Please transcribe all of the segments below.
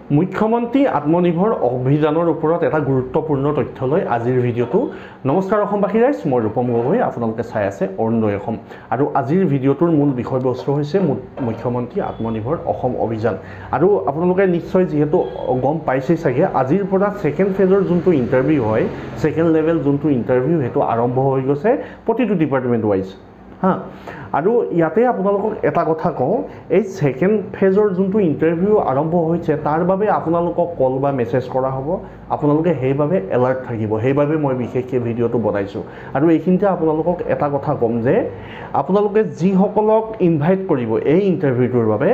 মুখ্যমন্ত্ৰী আত্মনিৰ্ভৰ অভিযানৰ ওপৰত এটা গুৰুত্বপূৰ্ণ তথ্য লৈ আজিৰ ভিডিঅ'টো। নমস্কাৰ অসমবাসী ৰাইজ, মই ৰূপম গগৈ, আপোনালোকে চাই আছে অৰুণোদয় অসম। আৰু আজিৰ ভিডিঅ'টোৰ মূল বিষয়বস্তু হৈছে মুখ্যমন্ত্ৰী আত্মনিৰ্ভৰ অসম অভিযান। আৰু আপোনালোকে নিশ্চয় যিহেতু গম পাইছেই চাগে, আজিৰ পৰা ছেকেণ্ড ফেজৰ যোনটো ইণ্টাৰভিউ হয়, ছেকেণ্ড লেভেল যোনটো ইণ্টাৰভিউ, সেইটো আৰম্ভ হৈ গৈছে প্ৰতিটো ডিপাৰ্টমেণ্ট ৱাইজ। আৰু ইয়াতে আপোনালোকক এটা কথা কওঁ, এই ছেকেণ্ড ফেজৰ যোনটো ইণ্টাৰভিউ আৰম্ভ হৈছে তাৰ বাবে আপোনালোকক কল বা মেছেজ কৰা হ'ব। আপোনালোকে সেইবাবে এলাৰ্ট থাকিব, সেইবাবে মই বিশেষকৈ ভিডিঅ'টো বনাইছোঁ। আৰু এইখিনিতে আপোনালোকক এটা কথা ক'ম যে আপোনালোকে যিসকলক ইনভাইট কৰিব এই ইণ্টাৰভিউটোৰ বাবে,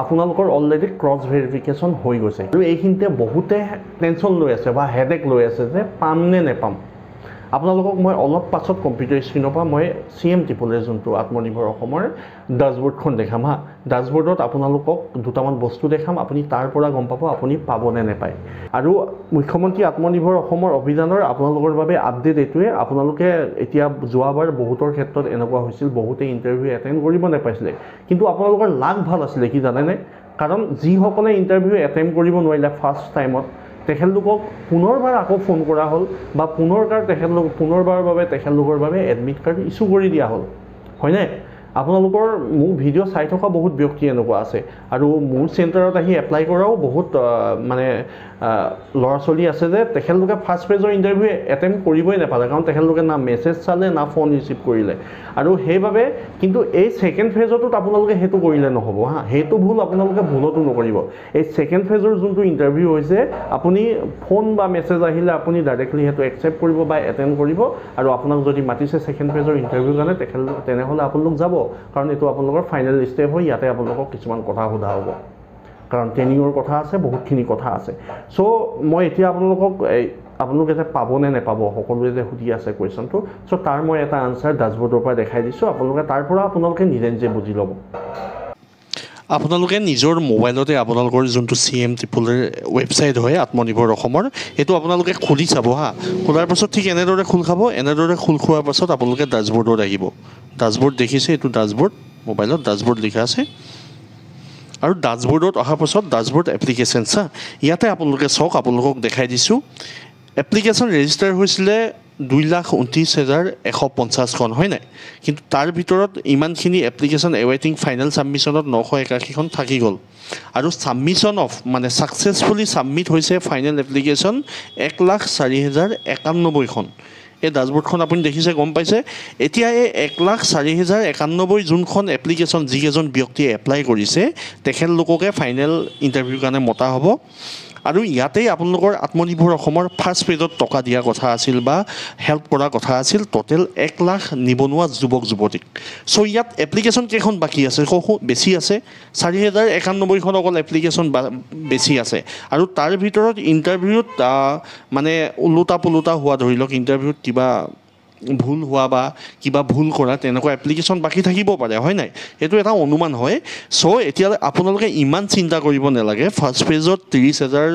আপোনালোকৰ অলৰেডি ক্ৰছ ভেৰিফিকেশ্যন হৈ গৈছে। আৰু এইখিনিতে বহুতে টেনশ্যন লৈ আছে বা হেডেক লৈ আছে যে পাম নে নেপাম। আপোনালোকক মই অলপ পাছত কম্পিউটাৰ স্ক্ৰীনৰ পৰা মই CM ত্ৰিপুৰাৰ যোনটো আত্মনিৰ্ভৰ অসমৰ ডাছবৰ্ডখন দেখাম। ডাছবৰ্ডত আপোনালোকক দুটামান বস্তু দেখাম, আপুনি তাৰ পৰা গম পাব আপুনি পাবনে নেপায়। আৰু মুখ্যমন্ত্ৰী আত্মনিৰ্ভৰ অসমৰ অভিযানৰ আপোনালোকৰ বাবে আপডেট এইটোৱে, আপোনালোকে এতিয়া যোৱাবাৰ বহুতৰ ক্ষেত্ৰত এনেকুৱা হৈছিল, বহুতে ইণ্টাৰভিউ এটেণ্ড কৰিব নেপাইছিলে, কিন্তু আপোনালোকৰ লাক ভাল আছিলে কি জানেনে? কাৰণ যিসকলে ইণ্টাৰভিউ এটেণ্ড কৰিব নোৱাৰিলে ফাৰ্ষ্ট টাইমত, তেখেতলোকক পুনৰবাৰ আকৌ ফোন কৰা হ'ল বা পুনৰবাৰৰ বাবে তেখেতলোকৰ বাবে এডমিট কাৰ্ড ইছ্যু কৰি দিয়া হ'ল, হয়নে? আপোনালোকৰ মোৰ ভিডিঅ' চাই থকা বহুত ব্যক্তি এনেকুৱা আছে, আৰু মোৰ চেণ্টাৰত আহি এপ্লাই কৰাও বহুত ল'ৰা ছোৱালী আছে যে তেখেতলোকে ফাৰ্ষ্ট পেজৰ ইণ্টাৰভিউ এটেম্প কৰিবই নাপালে, কাৰণ তেখেতলোকে না মেছেজ চালে না ফোন ৰিচিভ কৰিলে। আৰু সেইবাবে কিন্তু এই ছেকেণ্ড ফেজটোত আপোনালোকে সেইটো কৰিলে নহ'ব। সেইটো ভুল আপোনালোকে ভুলতো নকৰিব। এই ছেকেণ্ড ফেজৰ যোনটো ইণ্টাৰভিউ হৈছে, আপুনি ফোন বা মেছেজ আহিলে আপুনি ডাইৰেক্টলি সেইটো একচেপ্ট কৰিব বা এটেণ্ড কৰিব। আৰু আপোনাক যদি মাতিছে ছেকেণ্ড ফেজৰ ইণ্টাৰভিউৰ কাৰণে, তেনেহ'লে আপোনালোক যাব, কাৰণ এইটো আপোনালোকৰ ফাইনেল ষ্টেপ হয়। ইয়াতে আপোনালোকক কিছুমান কথা সোধা হ'ব, কাৰণ ট্ৰেইনিঙৰ কথা আছে, বহুতখিনি কথা আছে। চ' মই এতিয়া আপোনালোকে যে পাবনে নেপাব, সকলোৱে যে সুধি আছে কুৱেশ্যনটো, চ' তাৰ মই এটা আনচাৰ ডাছবৰ্ডৰ পৰা দেখাই দিছোঁ। তাৰ পৰা আপোনালোকে নিজে নিজে বুজি ল'ব। আপোনালোকে নিজৰ মোবাইলতে আপোনালোকৰ যোনটো CM ত্ৰিপুৰাৰ ৱেবছাইট হয় আত্মনিৰ্ভৰ অসমৰ, সেইটো আপোনালোকে খুলি চাব। খোলাৰ পাছত ঠিক এনেদৰে খোল খাব। এনেদৰে খোল খোৱাৰ পাছত আপোনালোকে ডাছবৰ্ডত আহিব। ডাছবৰ্ড দেখিছে, এইটো ডাছবৰ্ড, মোবাইলত ডাছবৰ্ড লিখা আছে। আৰু ডাছবৰ্ডত অহাৰ পাছত ডাছবৰ্ড এপ্লিকেশ্যনছ, ইয়াতে আপোনালোকে চাওক, আপোনালোকক দেখাই দিছোঁ। এপ্লিকেশ্যন ৰেজিষ্টাৰ হৈছিলে 2,29,150খন, হয় নাই? কিন্তু তাৰ ভিতৰত ইমানখিনি এপ্লিকেশ্যন এৱাইটিং ফাইনেল ছাবমিশ্যনত 981খন থাকি গ'ল। আৰু ছাবমিশ্যন মানে ছাকচেছফুলি ছাবমিট হৈছে ফাইনেল এপ্লিকেশ্যন 1,04,091খন। এই ডাছবৰ্ডখন আপুনি দেখিছে, গম পাইছে। এতিয়া এই 1,04,091 যোনখন এপ্লিকেশ্যন যিকেইজন ব্যক্তিয়ে এপ্লাই কৰিছে, তেখেতলোককে ফাইনেল ইণ্টাৰভিউৰ কাৰণে মতা হ'ব। আৰু ইয়াতেই আপোনালোকৰ আত্মনিৰ্ভৰ অসমৰ ফাৰ্ষ্ট পেজত টকা দিয়া কথা আছিল বা হেল্প কৰা কথা আছিল, টোটেল 1 লাখ নিবনুৱা যুৱক যুৱতীক। চ' ইয়াত এপ্লিকেশ্যন কেইখন বাকী আছে? বেছি আছে, 4,091খন অকল এপ্লিকেশ্যন বেছি আছে। আৰু তাৰ ভিতৰত ইণ্টাৰভিউত মানে ওলোটা পোলোটা হোৱা, ধৰি লওক ইণ্টাৰভিউত কিবা ভুল হোৱা বা কিবা ভুল কৰা, তেনেকুৱা এপ্লিকেশ্যন বাকী থাকিব পাৰে, হয় নাই? সেইটো এটা অনুমান হয়। চ' এতিয়া আপোনালোকে ইমান চিন্তা কৰিব নালাগে। ফাৰ্ষ্ট পেজত 30,000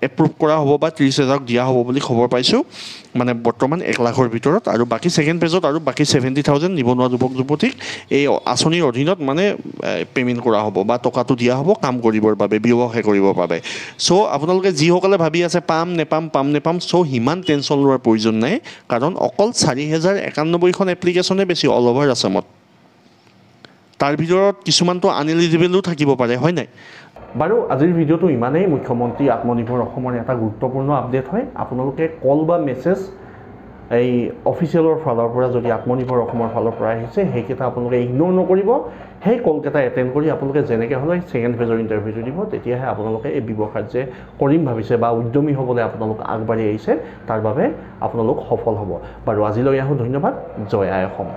এপ্ৰুভ কৰা হ'ব বা 30,000 দিয়া হ'ব বুলি খবৰ পাইছোঁ, মানে বৰ্তমান 1 লাখৰ ভিতৰত। আৰু বাকী ছেকেণ্ড পেজত আৰু বাকী 70,000 নিবনুৱা যুৱক যুৱতীক এই আঁচনিৰ অধীনত মানে পে'মেণ্ট কৰা হ'ব বা টকাটো দিয়া হ'ব কাম কৰিবৰ বাবে, ব্যৱসায় কৰিবৰ বাবে। চ' আপোনালোকে যিসকলে ভাবি আছে পাম নেপাম, চ' সিমান টেনশ্যন লোৱাৰ প্ৰয়োজন নাই, কাৰণ অকল 4,091খন এপ্লিকেশ্যনে বেছি অল অভাৰ আছামত। তাৰ ভিতৰত কিছুমানটো আনএলিজিবলো থাকিব পাৰে, হয় নাই? বাৰু আজিৰ ভিডিঅ'টো ইমানেই। মুখ্যমন্ত্ৰী আত্মনিৰ্ভৰ অসমৰ এটা গুৰুত্বপূৰ্ণ আপডেট হয়। আপোনালোকে কল বা মেছেজ এই অফিচিয়েলৰ ফালৰ পৰা যদি আত্মনিৰ্ভৰ অসমৰ ফালৰ পৰা আহিছে, সেইকেইটা আপোনালোকে ইগন'ৰ নকৰিব। সেই কলকেইটা এটেণ্ড কৰি আপোনালোকে যেনেকৈ হ'লে ছেকেণ্ড ফেজৰ ইণ্টাৰভিউটো দিব, তেতিয়াহে আপোনালোকে এই ব্যৱসায়ত যে কৰিম ভাবিছে বা উদ্যমী হ'বলৈ আপোনালোক আগবাঢ়ি আহিছে, তাৰ বাবে আপোনালোক সফল হ'ব। বাৰু আজিলৈ আহোঁ, ধন্যবাদ। জয় আই অসম।